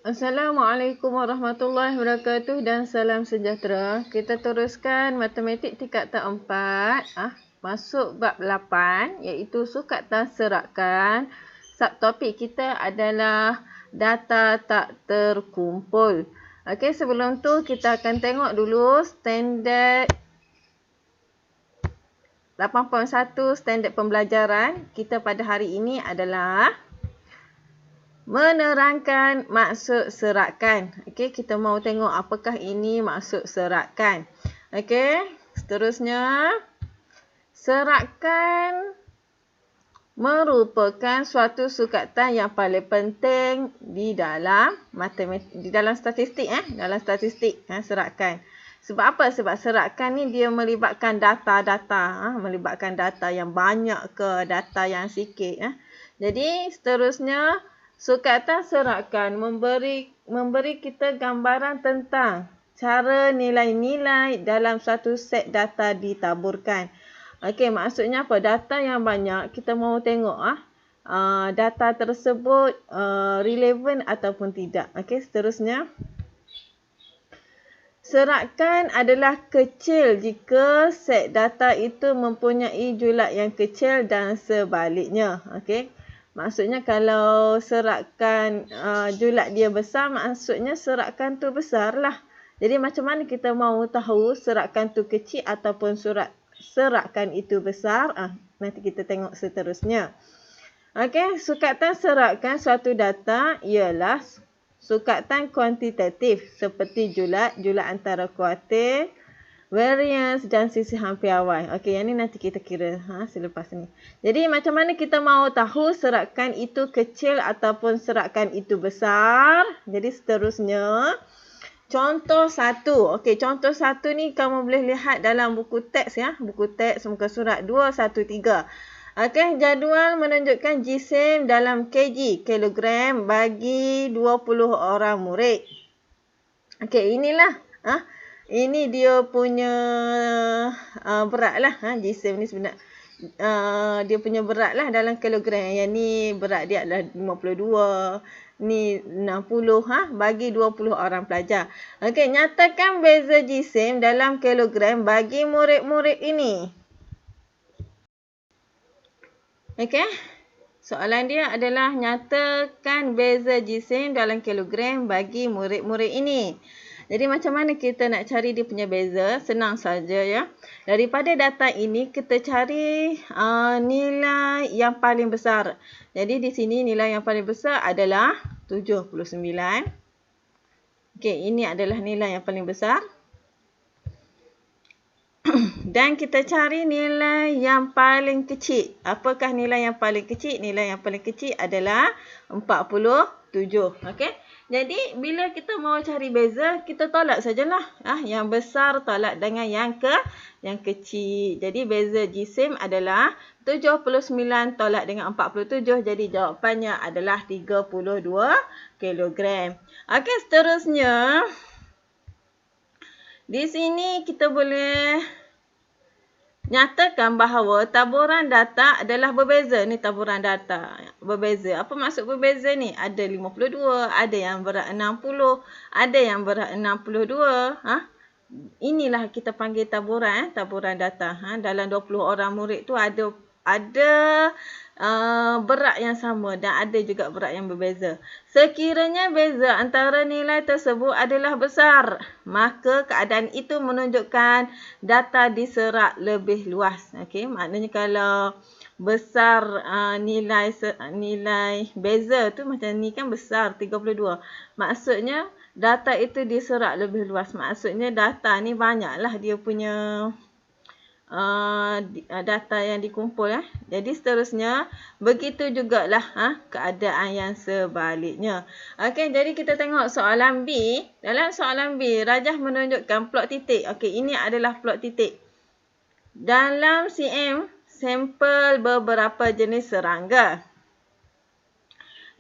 Assalamualaikum warahmatullahi wabarakatuh dan salam sejahtera. Kita teruskan matematik tingkatan 4, masuk bab 8 iaitu sukatan serakan. Subtopik kita adalah data tak terkumpul. Okey, sebelum tu kita akan tengok dulu standard 8.1 standard pembelajaran kita pada hari ini adalah menerangkan maksud serakan. Okey, kita mau tengok apakah ini maksud serakan. Okey, seterusnya serakan merupakan suatu sukatan yang paling penting di dalam matematik, di dalam statistik dalam statistik serakan. Sebab apa? Sebab serakan ni dia melibatkan data-data, melibatkan data yang banyak ke data yang sikit. Jadi seterusnya sukatan serakan memberi kita gambaran tentang cara nilai-nilai dalam satu set data ditaburkan. Okey, maksudnya apa? Data yang banyak kita mahu tengok data tersebut relevan ataupun tidak. Okey, seterusnya serakan adalah kecil jika set data itu mempunyai jumlah yang kecil dan sebaliknya. Okey. Maksudnya kalau serakan jumlah dia besar, maksudnya serakan tu besar lah. Jadi macam mana kita mahu tahu serakan tu kecil ataupun serakan itu besar? Nanti kita tengok seterusnya. Okey, sukatan serakan suatu data ialah sukatan kuantitatif seperti jumlah antara kuartil, variance dan sisi hampir awal. Okey, yang ni nanti kita kira selepas ni. Jadi macam mana kita mahu tahu serakan itu kecil ataupun serakan itu besar? Jadi seterusnya contoh 1. Okey, contoh 1 ni kamu boleh lihat dalam buku teks buku teks muka surat 213. Okey, jadual menunjukkan jisim dalam kg, kilogram bagi 20 orang murid. Okey, inilah ini dia punya berat lah. Jisim ni sebenarnya dia punya berat lah dalam kilogram. Yang ni berat dia adalah 52. Ni 60 bagi 20 orang pelajar. Okey, nyatakan beza jisim dalam kilogram bagi murid-murid ini. Okey. Soalan dia adalah nyatakan beza jisim dalam kilogram bagi murid-murid ini. Jadi macam mana kita nak cari dia punya beza? Senang saja ya. Daripada data ini kita cari nilai yang paling besar. Jadi di sini nilai yang paling besar adalah 79. Okey, ini adalah nilai yang paling besar. Dan kita cari nilai yang paling kecil. Apakah nilai yang paling kecil? Nilai yang paling kecil adalah 47. Okey. Jadi bila kita mau cari beza, kita tolak sajalah. Yang besar tolak dengan yang kecil. Jadi beza jisim adalah 79 tolak dengan 47. Jadi jawapannya adalah 32 kilogram. Okey, seterusnya di sini kita boleh nyatakan bahawa taburan data adalah berbeza. Ni taburan data berbeza. Apa maksud berbeza ni? Ada 52, ada yang berat 60, ada yang berat 62. Inilah kita panggil taburan, taburan data. Dalam 20 orang murid tu ada berat yang sama dan ada juga berat yang berbeza. Sekiranya beza antara nilai tersebut adalah besar, maka keadaan itu menunjukkan data diserap lebih luas. Okey, maknanya kalau besar nilai beza tu macam ni kan besar 32. Maksudnya data itu diserap lebih luas. Maksudnya data ni banyaklah dia punya data yang dikumpul. Jadi seterusnya begitu jugalah keadaan yang sebaliknya. Okey, jadi kita tengok soalan B. Dalam soalan B, Rajah menunjukkan plot titik. Okey, ini adalah plot titik. Dalam cm, sampel beberapa jenis serangga.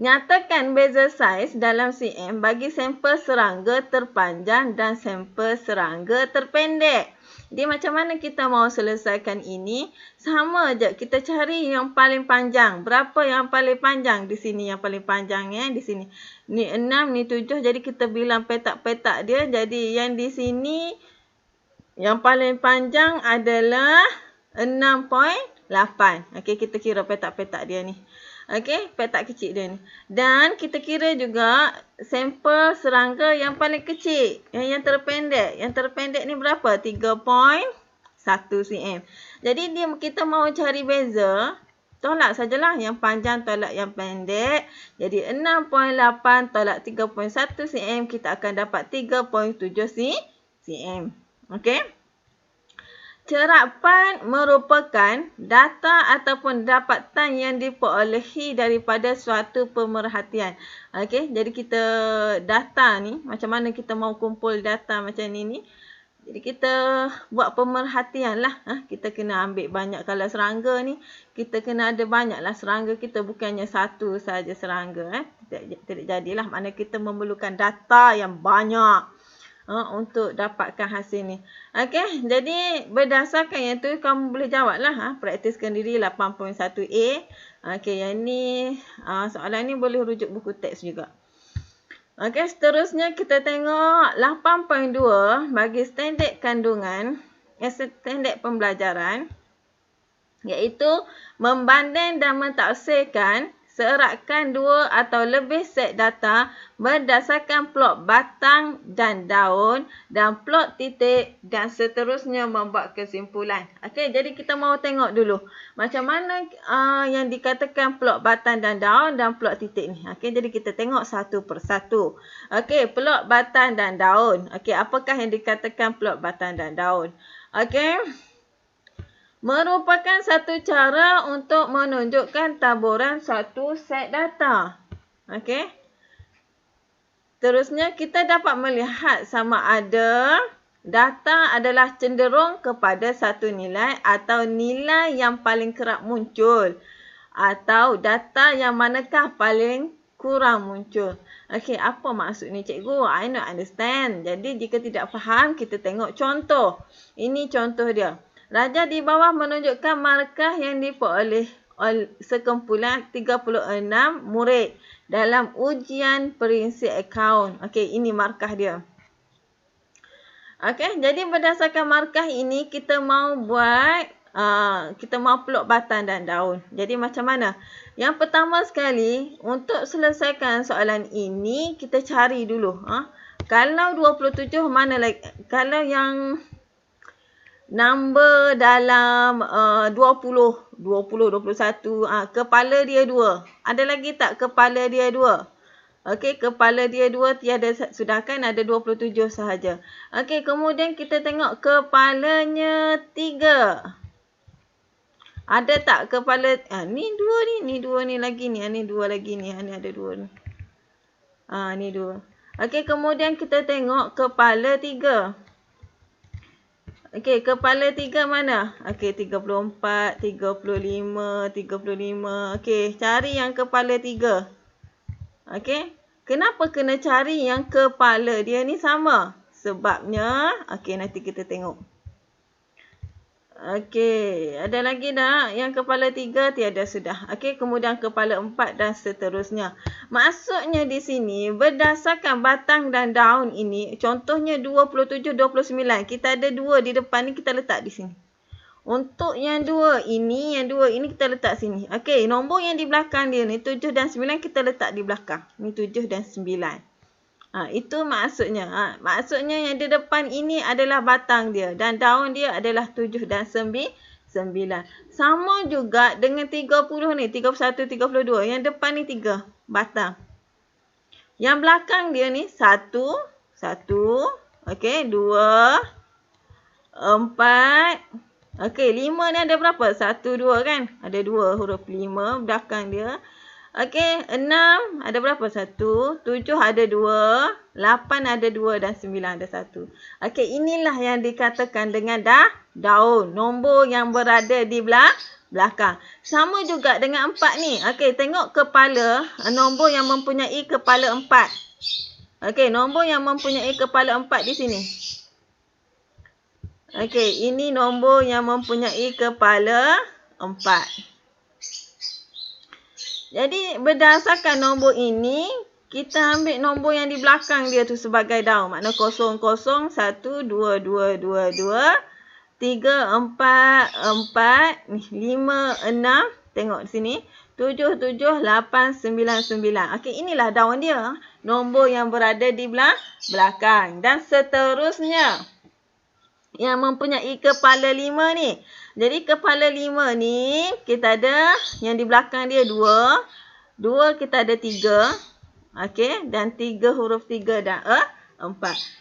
Nyatakan beza saiz dalam cm bagi sampel serangga terpanjang dan sampel serangga terpendek. Jadi macam mana kita mau selesaikan ini? Sama je, kita cari yang paling panjang. Berapa yang paling panjang? Di sini yang paling panjang ya, di sini. Ni 6, ni 7. Jadi kita bilang petak-petak dia. Jadi yang di sini yang paling panjang adalah 6.8. Okey, kita kira petak-petak dia ni. Okey, petak kecil dia ni. Dan kita kira juga sampel serangga yang paling kecil. Yang terpendek. Yang terpendek ni berapa? 3.1 cm. Jadi kita mau cari beza. Tolak sajalah yang panjang tolak yang pendek. Jadi 6.8 tolak 3.1 cm. Kita akan dapat 3.7 cm. Okey. Cerapan merupakan data ataupun dapatan yang diperolehi daripada suatu pemerhatian. Okey, jadi kita data ni, macam mana kita mau kumpul data macam ni. Jadi kita buat pemerhatian lah. Kita kena ambil banyak. Kalau serangga ni, kita kena ada banyak lah serangga kita. Bukannya satu saja serangga. Tidak jadilah. Maknanya kita memerlukan data yang banyak. Untuk dapatkan hasil ni. Okey, jadi berdasarkan yang tu kamu boleh jawab lah. Praktiskan diri 8.1A. Okey, yang ni soalan ni boleh rujuk buku teks juga. Okey, seterusnya kita tengok 8.2 bagi standard kandungan, standard pembelajaran, iaitu membanding dan mentafsirkan seratkan dua atau lebih set data berdasarkan plot batang dan daun dan plot titik dan seterusnya membuat kesimpulan. Okey, jadi kita mau tengok dulu macam mana yang dikatakan plot batang dan daun dan plot titik ni. Okey, jadi kita tengok satu persatu. Okey, plot batang dan daun. Okey, apakah yang dikatakan plot batang dan daun? Okey. Merupakan satu cara untuk menunjukkan taburan suatu set data. Okey. Terusnya kita dapat melihat sama ada data adalah cenderung kepada satu nilai atau nilai yang paling kerap muncul. Atau data yang manakah paling kurang muncul. Okey, apa maksud ni cikgu? I not understand. Jadi jika tidak faham, kita tengok contoh. Ini contoh dia. Raja di bawah menunjukkan markah yang diperoleh sekumpulan 36 murid dalam ujian prinsip akaun. Okey, ini markah dia. Okey, jadi berdasarkan markah ini kita mau buat kita mau plot batang dan daun. Jadi macam mana? Yang pertama sekali, untuk selesaikan soalan ini kita cari dulu. Kalau 27 mana lagi? Kalau yang number dalam 20, 21, kepala dia 2. Ada lagi tak kepala dia 2? Okey, kepala dia 2 tiada, sudah kan ada 27 sahaja. Okey, kemudian kita tengok kepalanya 3. Ada tak kepala, ni 2 ni 2 ni lagi ni, ni 2 lagi ni, ni ada 2 ni. Ni 2. Okey, kemudian kita tengok kepala 3. Okey, kepala 3 mana? Okey, 34, 35, 35. Okey, cari yang kepala 3. Okey, kenapa kena cari yang kepala dia ni sama? Sebabnya, okey, nanti kita tengok. Okey, ada lagi tak? Yang kepala 3 tiada sudah. Okey, kemudian kepala 4 dan seterusnya. Maksudnya di sini, berdasarkan batang dan daun ini, contohnya 27, 29. Kita ada 2 di depan ni, kita letak di sini. Untuk yang 2 ini, kita letak sini. Okey, nombor yang di belakang dia ni, 7 dan 9 kita letak di belakang. Ni 7 dan 9. Itu maksudnya. Maksudnya yang di depan ini adalah batang dia. Dan daun dia adalah 7 dan 9. Sama juga dengan 30 ni. 31, 32. Yang depan ni 3 batang. Yang belakang dia ni 1. Okey, 2. 4. Okey, 5 ni ada berapa? 1, 2 kan? Ada 2 huruf 5 belakang dia. Okey, 6 ada berapa? 1, 7 ada 2, 8 ada 2 dan 9 ada 1. Okey, inilah yang dikatakan dengan daun. Nombor yang berada di belakang. Sama juga dengan 4 ni. Okey, tengok kepala, nombor yang mempunyai kepala 4. Okey, nombor yang mempunyai kepala 4 di sini. Okey, ini nombor yang mempunyai kepala 4. Jadi berdasarkan nombor ini, kita ambil nombor yang di belakang dia tu sebagai daun. Makna 0, 0, 1, 2, 2, 2, 2, 3, 4, 4, 5, 6. Tengok di sini. 7, 7, 8, 9, 9. Okey, inilah daun dia. Nombor yang berada di belakang. Dan seterusnya, yang mempunyai kepala 5 ni. Jadi kepala 5 ni, kita ada yang di belakang dia 2. 2 kita ada 3. Okey, dan 3 huruf 3 dan 4.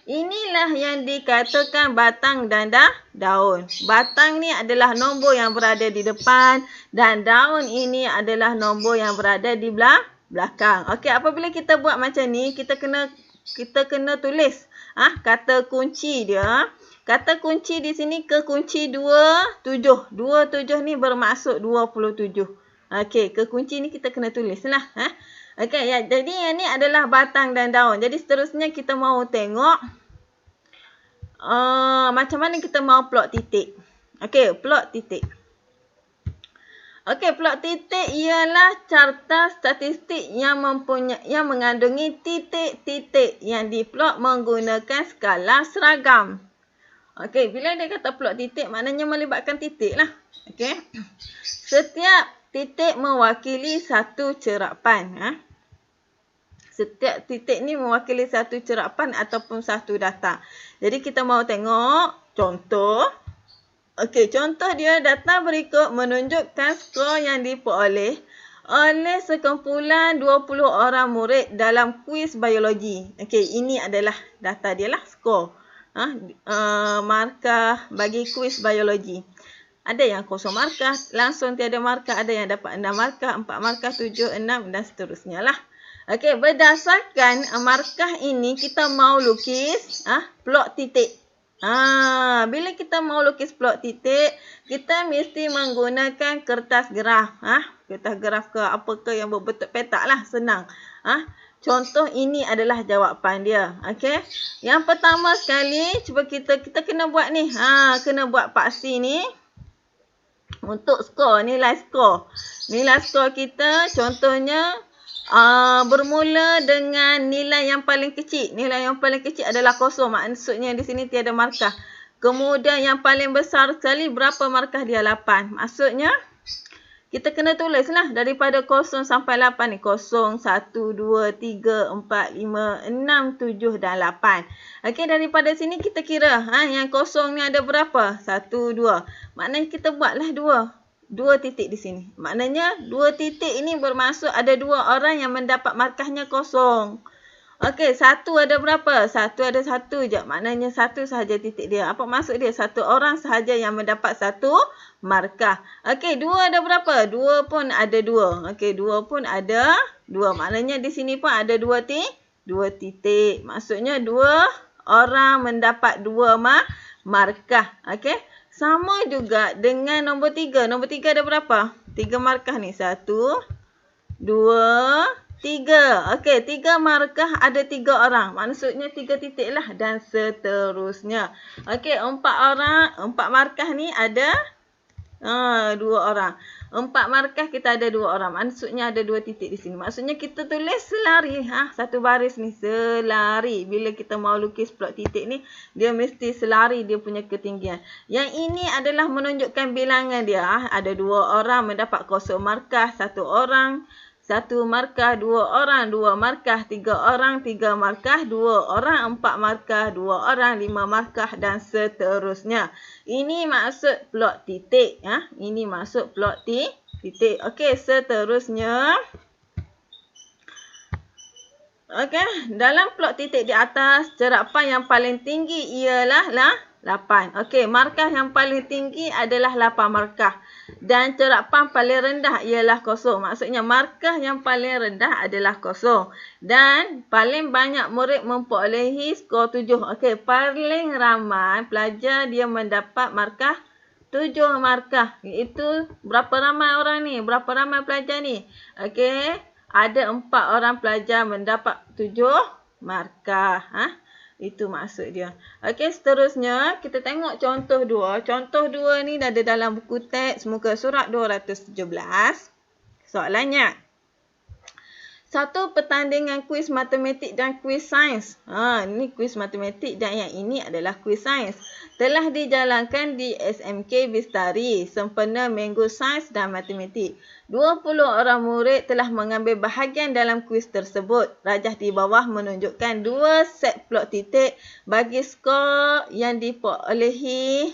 Inilah yang dikatakan batang dan daun. Batang ni adalah nombor yang berada di depan dan daun ini adalah nombor yang berada di belakang. Okey, apabila kita buat macam ni, kita kena tulis kata kunci dia. Kata kunci di sini kekunci 27. 27 ni bermaksud 27. Okey, kekunci ni kita kena tulislah. Okey, ya, jadi yang ni adalah batang dan daun. Jadi seterusnya kita mau tengok macam mana kita mau plot titik. Okey, plot titik. Okey, plot titik ialah carta statistik yang mengandungi titik-titik yang diplot menggunakan skala seragam. Okey, bila dia kata plot titik, maknanya melibatkan titik lah. Okey. Setiap titik mewakili satu cerapan. Setiap titik ni mewakili satu cerapan ataupun satu data. Jadi kita mau tengok contoh. Okey, contoh dia data berikut menunjukkan skor yang diperoleh oleh sekumpulan 20 orang murid dalam kuis biologi. Okey, ini adalah data dia lah, skor. Markah bagi kuis biologi. Ada yang 0 markah, langsung tiada markah, ada yang dapat 6 markah, 4 markah, 7, 6 dan seterusnya lah. Okey, berdasarkan markah ini kita mau lukis plot titik. Bila kita mau lukis plot titik, kita mesti menggunakan kertas graf. Kertas graf ke apakah yang berbentuk petak lah, senang. Contoh ini adalah jawapan dia. Okey. Yang pertama sekali, cuba kita kena buat ni. Kena buat paksi ni. Untuk skor, nilai skor. Nilai skor kita contohnya bermula dengan nilai yang paling kecil. Nilai yang paling kecil adalah 0. Maksudnya di sini tiada markah. Kemudian yang paling besar sekali berapa markah dia? 8. Maksudnya kita kena tulislah daripada 0 sampai 8 ni. 0, 1, 2, 3, 4, 5, 6, 7 dan 8. Okey, daripada sini kita kira yang 0 ni ada berapa? 1, 2. Maknanya kita buatlah 2 titik di sini. Maknanya 2 titik ini bermaksud ada 2 orang yang mendapat markahnya 0. Okey, 1 ada berapa? 1 ada 1 je. Maknanya 1 sahaja titik dia. Apa maksud dia? 1 orang sahaja yang mendapat 1 markah. Okey, 2 ada berapa? 2 pun ada 2. Okey, 2 pun ada 2. Maknanya di sini pun ada 2 titik. Maksudnya 2 orang mendapat 2 markah. Okey. Sama juga dengan nombor 3. Nombor 3 ada berapa? 3 markah ni. 1, 2, 3. Okey, 3 markah ada 3 orang. Maksudnya 3 titik lah dan seterusnya. Okey, 4 markah ni ada 2 orang. 4 markah kita ada 2 orang. Maksudnya ada 2 titik di sini. Maksudnya kita tulis selari. Satu baris ni selari. Bila kita mau lukis plot titik ni, dia mesti selari dia punya ketinggian. Yang ini adalah menunjukkan bilangan dia. Ada 2 orang mendapat 0 markah, 1 orang. 1 markah, 2 orang, 2 markah, 3 orang, 3 markah, 2 orang, 4 markah, 2 orang, 5 markah dan seterusnya. Ini maksud plot titik. Ini maksud plot titik. Okey, seterusnya. Okey, dalam plot titik di atas, cerapan yang paling tinggi ialah 8. Okey, markah yang paling tinggi adalah 8 markah. Dan cerapan paling rendah ialah 0. Maksudnya markah yang paling rendah adalah 0. Dan paling banyak murid memperolehi skor 7. Okey, paling ramai pelajar dia mendapat markah 7 markah. Iaitu berapa ramai orang ni? Berapa ramai pelajar ni? Okey, ada 4 orang pelajar mendapat 7 markah. Itu maksud dia. Okey, seterusnya kita tengok contoh 2. Contoh 2 ni ada dalam buku teks muka surat 217. Soalannya, satu pertandingan kuis matematik dan kuis sains. Ini kuis matematik dan yang ini adalah kuis sains. Telah dijalankan di SMK Bistari sempena Minggu Sains dan Matematik. 20 orang murid telah mengambil bahagian dalam kuis tersebut. Rajah di bawah menunjukkan 2 set plot titik bagi skor yang diperolehi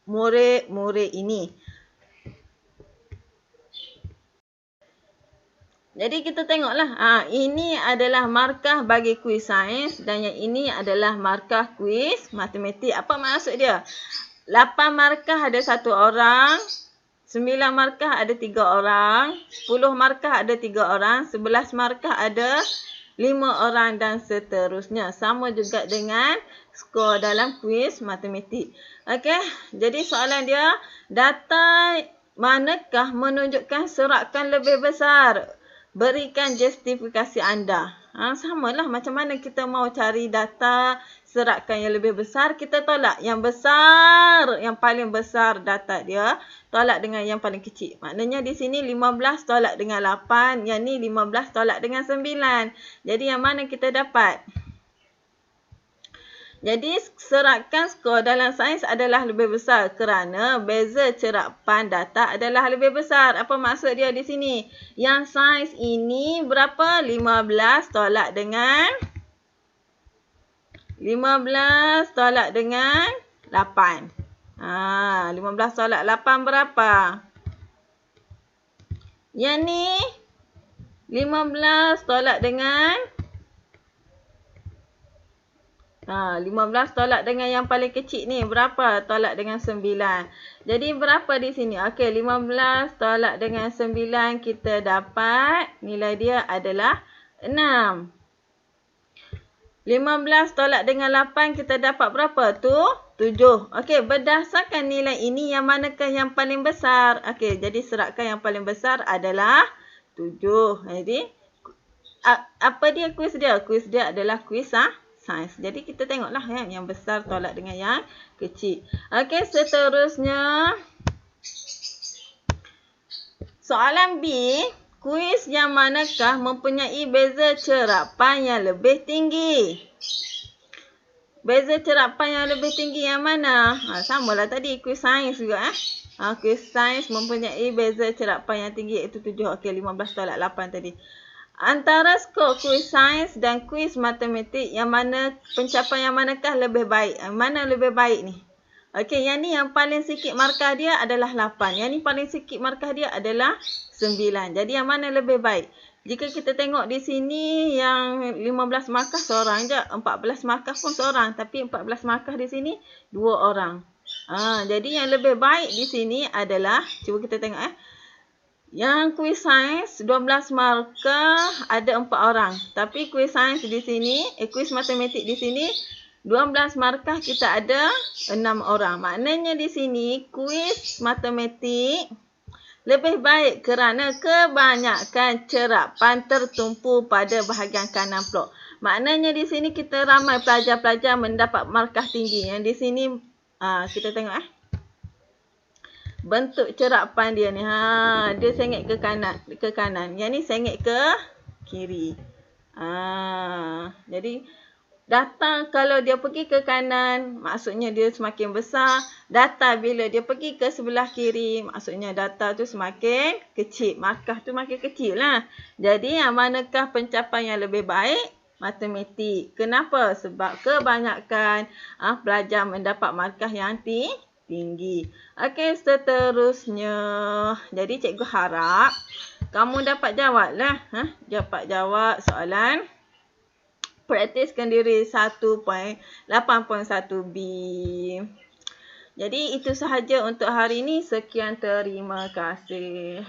murid-murid ini. Jadi kita tengoklah. Ini adalah markah bagi kuis sains dan yang ini adalah markah kuis matematik. Apa maksud dia? 8 markah ada 1 orang. 9 markah ada 3 orang. 10 markah ada 3 orang. 11 markah ada 5 orang dan seterusnya. Sama juga dengan skor dalam kuis matematik. Okey, jadi soalan dia, data manakah menunjukkan serakan lebih besar? Berikan justifikasi anda. Samalah macam mana kita mau cari data serakan yang lebih besar, kita tolak yang besar, yang paling besar data dia, tolak dengan yang paling kecil. Maknanya di sini 15 tolak dengan 8, yang ni 15 tolak dengan 9. Jadi yang mana kita dapat? Jadi serakan skor dalam sains adalah lebih besar kerana beza cerapan data adalah lebih besar. Apa maksud dia di sini? Yang sains ini berapa? 15 tolak dengan 15 tolak dengan 8. 15 tolak 8 berapa? Yang ni 15 tolak dengan 15 tolak dengan yang paling kecil ni berapa? Tolak dengan 9. Jadi berapa di sini? Okey, 15 tolak dengan 9 kita dapat nilai dia adalah 6. 15 tolak dengan 8 kita dapat berapa? 7. Okey, berdasarkan nilai ini yang manakah yang paling besar? Okey, jadi serakan yang paling besar adalah 7. Jadi apa dia kuis dia? Kuis dia adalah kuis sains. Jadi kita tengoklah yang besar tolak dengan yang kecil. Okey, seterusnya soalan B, kuis yang manakah mempunyai beza cerapan yang lebih tinggi? Beza cerapan yang lebih tinggi yang mana? Samalah tadi kuis sains juga kuis sains mempunyai beza cerapan yang tinggi iaitu 7. Okey, 15 tolak 8 tadi. Antara skor kuis sains dan kuis matematik, yang mana pencapaian yang manakah lebih baik? Mana lebih baik ni? Okey, yang ni yang paling sikit markah dia adalah 8. Yang ni paling sikit markah dia adalah 9. Jadi yang mana lebih baik? Jika kita tengok di sini yang 15 markah seorang je, 14 markah pun seorang, tapi 14 markah di sini 2 orang. Jadi yang lebih baik di sini adalah, cuba kita tengok yang kuis sains 12 markah ada 4 orang. Tapi kuis sains di sini, kuis matematik di sini 12 markah kita ada 6 orang. Maknanya di sini kuis matematik lebih baik kerana kebanyakan cerapan tertumpu pada bahagian kanan plot. Maknanya di sini kita ramai pelajar-pelajar mendapat markah tinggi. Yang di sini kita tengok bentuk cerapan dia ni. Dia sengit ke kanan. Yang ni sengit ke kiri. Jadi data kalau dia pergi ke kanan, maksudnya dia semakin besar. Data bila dia pergi ke sebelah kiri, maksudnya data tu semakin kecil. Markah tu makin kecil lah. Jadi yang manakah pencapaian yang lebih baik? Matematik. Kenapa? Sebab kebanyakan pelajar mendapat markah yang tinggi. Okey, seterusnya. Jadi cikgu harap kamu dapat jawab lah. Dapat jawab soalan praktiskan diri 1.8.1b. Jadi itu sahaja untuk hari ini. Sekian, terima kasih.